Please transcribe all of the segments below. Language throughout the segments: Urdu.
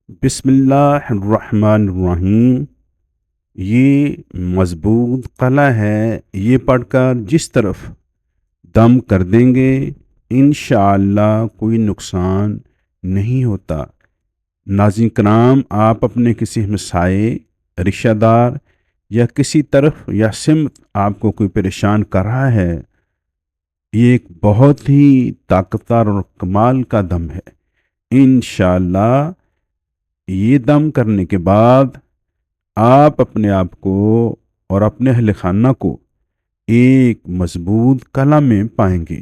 بسم اللہ الرحمن الرحیم۔ یہ مضبوط قلعہ ہے، یہ پڑھ کر جس طرف دم کر دیں گے انشاءاللہ کوئی نقصان نہیں ہوتا۔ ناظرین کرام، آپ اپنے کسی ہمسائے، رشتہ دار یا کسی طرف یا سمت آپ کو کوئی پریشان کر رہا ہے، یہ ایک بہت ہی طاقتور اور کمال کا دم ہے۔ انشاءاللہ یہ دم کرنے کے بعد آپ اپنے آپ کو اور اپنے اہل خانہ کو ایک مضبوط قلعہ میں پائیں گے۔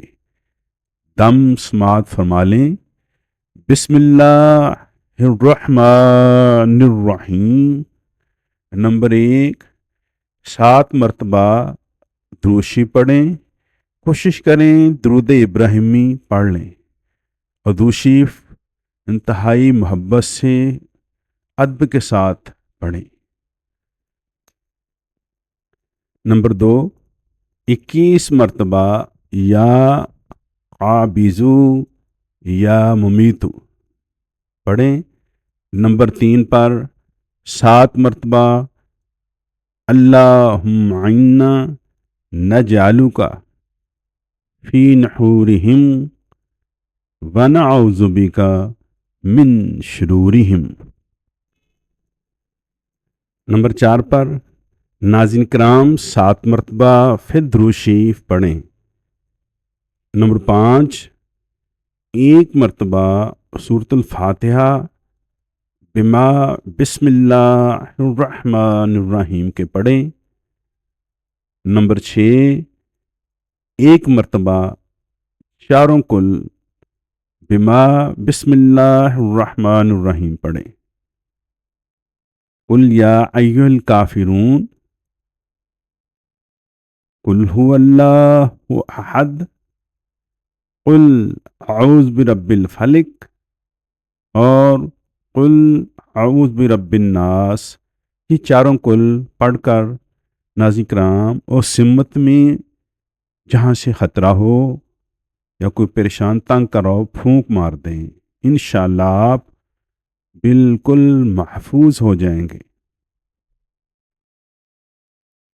دم سماعت فرما لیں۔ بسم اللہ الرحمن الرحیم۔ نمبر 1، 7 مرتبہ دروشی پڑھیں۔ کوشش کریں درود ابراہیمی پڑھ لیں اور درود شریف انتہائی محبت سے ادب کے ساتھ پڑھیں۔ نمبر 2، 21 مرتبہ یا قابضو یا ممیتو پڑھیں۔ نمبر 3 پر 7 مرتبہ اللہم عنا نجعلک فی نحورہم ونعوذ بک من شرورہم۔ نمبر 4 پر ناظرین کرام 7 مرتبہ پھر درود شریف پڑھیں۔ نمبر 5، 1 مرتبہ سورۃ الفاتحہ بسم اللہ الرحمن الرحیم کے پڑھیں۔ نمبر 6، 1 مرتبہ چاروں کل بسم اللہ الرحمن الرحیم پڑھیں۔ قل یا ایھا الکافرون، قل هو اللہ احد، قل اعوذ برب الفلق اور قل اعوذ برب الناس، یہ چاروں کل پڑھ کر ناظرین کرام اور سمت میں جہاں سے خطرہ ہو یا کوئی پریشان تنگ کر رہا ہو پھونک مار دیں۔ انشاءاللہ آپ بالکل محفوظ ہو جائیں گے۔